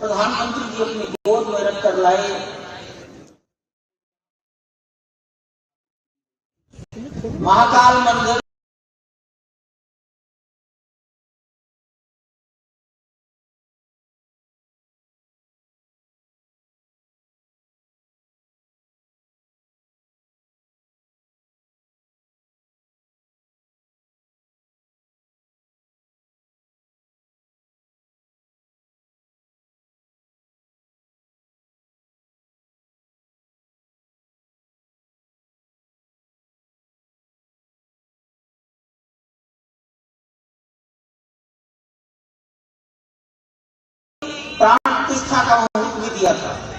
प्रधानमंत्री जी अपनी गोद में रखकर लाए। महाकाल मंदिर प्राण प्रतिष्ठा का मुहूर्त भी दिया था।